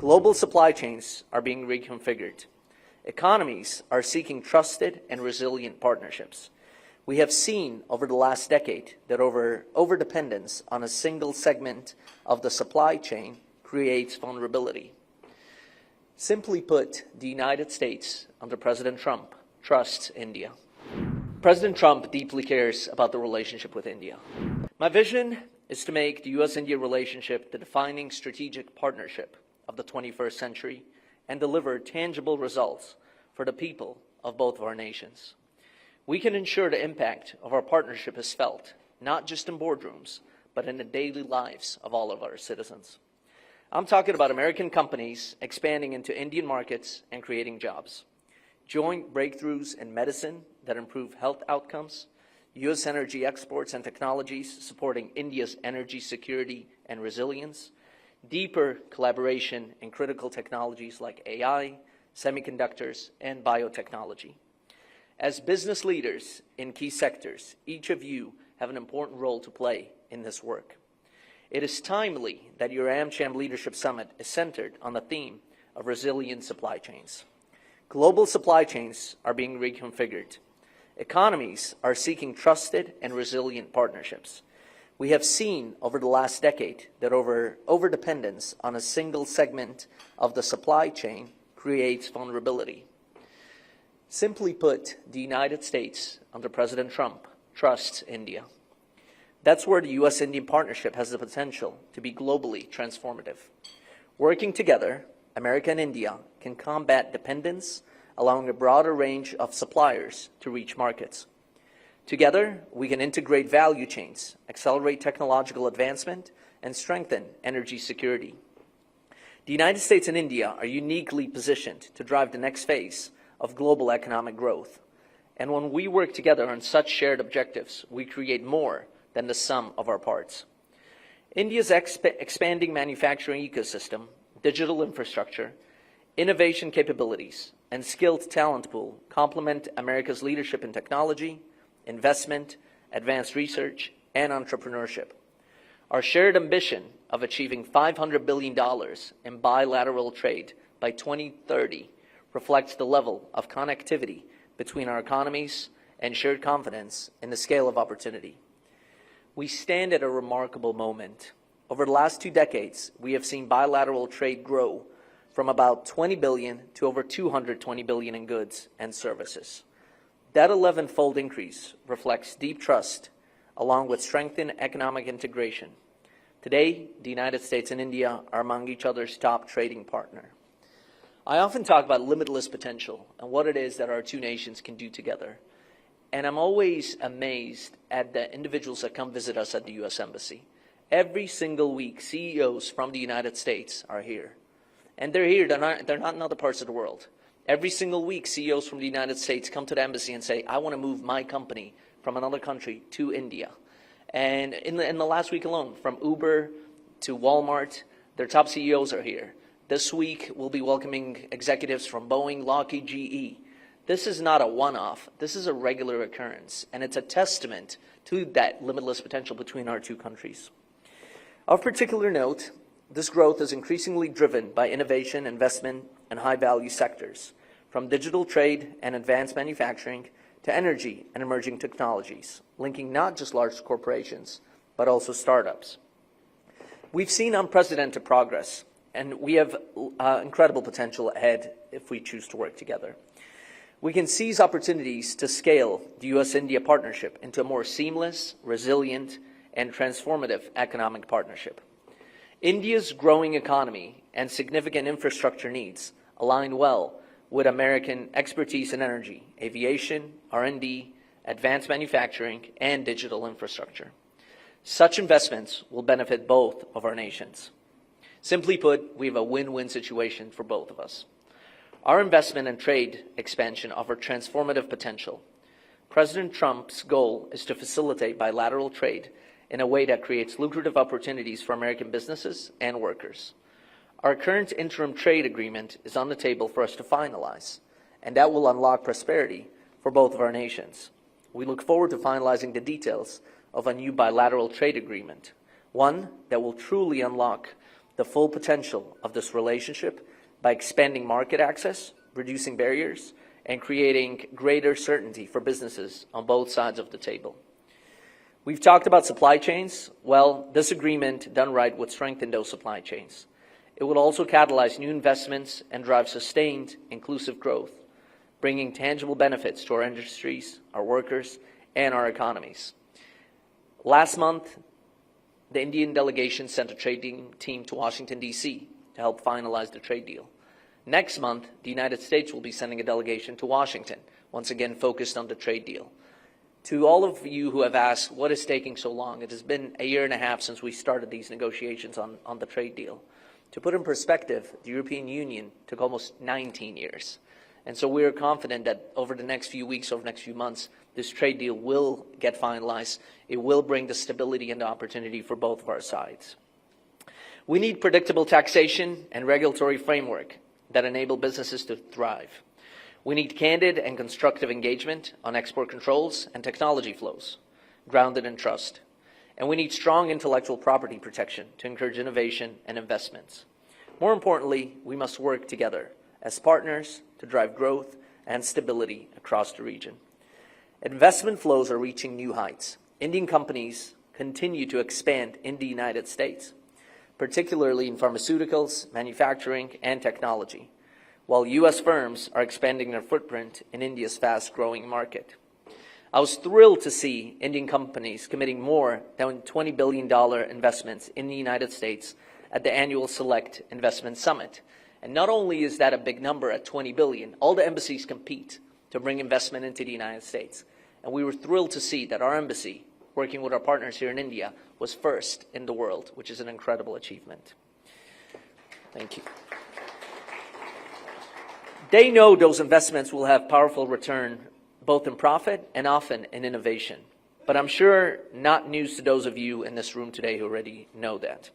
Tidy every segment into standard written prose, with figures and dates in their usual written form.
Global supply chains are being reconfigured. Economies are seeking trusted and resilient partnerships. We have seen over the last decade that overdependence on a single segment of the supply chain creates vulnerability. Simply put, the United States, under President Trump, trusts India. President Trump deeply cares about the relationship with India. My vision is to make the U.S.-India relationship the defining strategic partnership of the 21st century and deliver tangible results for the people of both of our nations. We can ensure the impact of our partnership is felt, not just in boardrooms, but in the daily lives of all of our citizens. I'm talking about American companies expanding into Indian markets and creating jobs. Joint breakthroughs in medicine that improve health outcomes, U.S. energy exports and technologies supporting India's energy security and resilience, deeper collaboration in critical technologies like AI, semiconductors, and biotechnology. As business leaders in key sectors, each of you have an important role to play in this work. It is timely that your AmCham Leadership Summit is centered on the theme of resilient supply chains. Global supply chains are being reconfigured. Economies are seeking trusted and resilient partnerships. We have seen over the last decade that overdependence on a single segment of the supply chain creates vulnerability. Simply put, the United States, under President Trump, trusts India. That's where the U.S.-Indian partnership has the potential to be globally transformative. Working together, America and India can combat dependence, allowing a broader range of suppliers to reach markets. Together, we can integrate value chains, accelerate technological advancement, and strengthen energy security. The United States and India are uniquely positioned to drive the next phase of global economic growth. And when we work together on such shared objectives, we create more than the sum of our parts. India's expanding manufacturing ecosystem, digital infrastructure, innovation capabilities, and skilled talent pool complement America's leadership in technology, investment, advanced research, and entrepreneurship. Our shared ambition of achieving $500 billion in bilateral trade by 2030 reflects the level of connectivity between our economies and shared confidence in the scale of opportunity. We stand at a remarkable moment. Over the last 2 decades, we have seen bilateral trade grow from about $20 billion to over $220 billion in goods and services. That 11-fold increase reflects deep trust, along with strengthened economic integration. Today, the United States and India are among each other's top trading partner. I often talk about limitless potential and what it is that our two nations can do together. And I'm always amazed at the individuals that come visit us at the U.S. Embassy. Every single week, CEOs from the United States are here. And they're here, they're not in other parts of the world. Every single week, CEOs from the United States come to the embassy and say, I want to move my company from another country to India. And in the last week alone, from Uber to Walmart, their top CEOs are here. This week, we'll be welcoming executives from Boeing, Lockheed, GE. This is not a one-off. This is a regular occurrence, and it's a testament to that limitless potential between our two countries. Of particular note, this growth is increasingly driven by innovation, investment, and high-value sectors, from digital trade and advanced manufacturing to energy and emerging technologies, linking not just large corporations, but also startups. We've seen unprecedented progress, and we have incredible potential ahead if we choose to work together. We can seize opportunities to scale the U.S.-India partnership into a more seamless, resilient, and transformative economic partnership. India's growing economy and significant infrastructure needs align well with American expertise in energy, aviation, R&D, advanced manufacturing, and digital infrastructure. Such investments will benefit both of our nations. Simply put, we have a win-win situation for both of us. Our investment and trade expansion offer transformative potential. President Trump's goal is to facilitate bilateral trade in a way that creates lucrative opportunities for American businesses and workers. Our current interim trade agreement is on the table for us to finalize, and that will unlock prosperity for both of our nations. We look forward to finalizing the details of a new bilateral trade agreement, one that will truly unlock the full potential of this relationship by expanding market access, reducing barriers, and creating greater certainty for businesses on both sides of the table. We've talked about supply chains. Well, this agreement done right would strengthen those supply chains. It would also catalyze new investments and drive sustained, inclusive growth, bringing tangible benefits to our industries, our workers, and our economies. Last month, the Indian delegation sent a trade team to Washington, D.C. to help finalize the trade deal. Next month, the United States will be sending a delegation to Washington, once again focused on the trade deal. To all of you who have asked, what is taking so long? It has been a year and a half since we started these negotiations on the trade deal. To put in perspective, the European Union took almost 19 years. And so we are confident that over the next few weeks, over the next few months, this trade deal will get finalized. It will bring the stability and the opportunity for both of our sides. We need predictable taxation and regulatory framework that enable businesses to thrive. We need candid and constructive engagement on export controls and technology flows, grounded in trust. And we need strong intellectual property protection to encourage innovation and investments. More importantly, we must work together as partners to drive growth and stability across the region. Investment flows are reaching new heights. Indian companies continue to expand in the United States, particularly in pharmaceuticals, manufacturing, and technology, while U.S. firms are expanding their footprint in India's fast-growing market. I was thrilled to see Indian companies committing more than $20 billion investments in the United States at the annual Select Investment Summit. And not only is that a big number at $20 billion, all the embassies compete to bring investment into the United States. And we were thrilled to see that our embassy, working with our partners here in India, was first in the world, which is an incredible achievement. Thank you. They know those investments will have powerful return, both in profit and often in innovation. But I'm sure not news to those of you in this room today who already know that.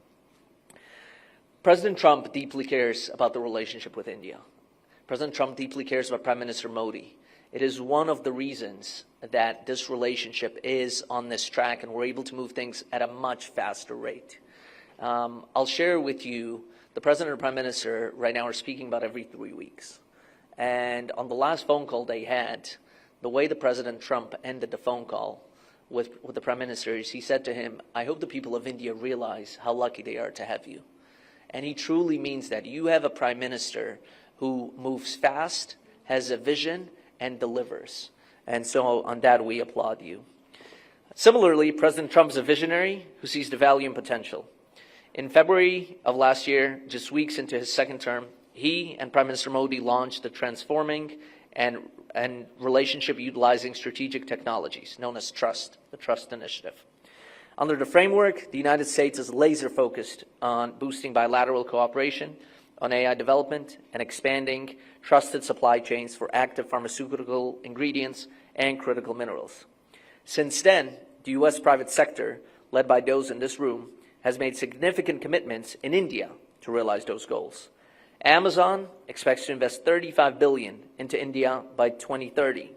President Trump deeply cares about the relationship with India. President Trump deeply cares about Prime Minister Modi. It is one of the reasons that this relationship is on this track and we're able to move things at a much faster rate. I'll share with you, the President and Prime Minister right now are speaking about every 3 weeks. And on the last phone call they had, the way the President Trump ended the phone call with the Prime Minister is he said to him, I hope the people of India realize how lucky they are to have you. And he truly means that. You have a Prime Minister who moves fast, has a vision, and delivers. And so on that, we applaud you. Similarly, President Trump is a visionary who sees the value and potential. In February of last year, just weeks into his second term, he and Prime Minister Modi launched the Transforming and Relationship Utilizing Strategic Technologies, known as TRUST, the TRUST Initiative. Under the framework, the United States is laser-focused on boosting bilateral cooperation on AI development and expanding trusted supply chains for active pharmaceutical ingredients and critical minerals. Since then, the U.S. private sector, led by those in this room, has made significant commitments in India to realize those goals. Amazon expects to invest $35 billion into India by 2030.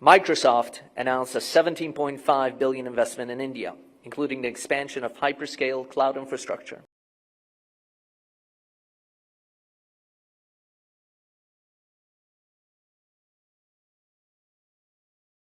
Microsoft announced a $17.5 billion investment in India, including the expansion of hyperscale cloud infrastructure.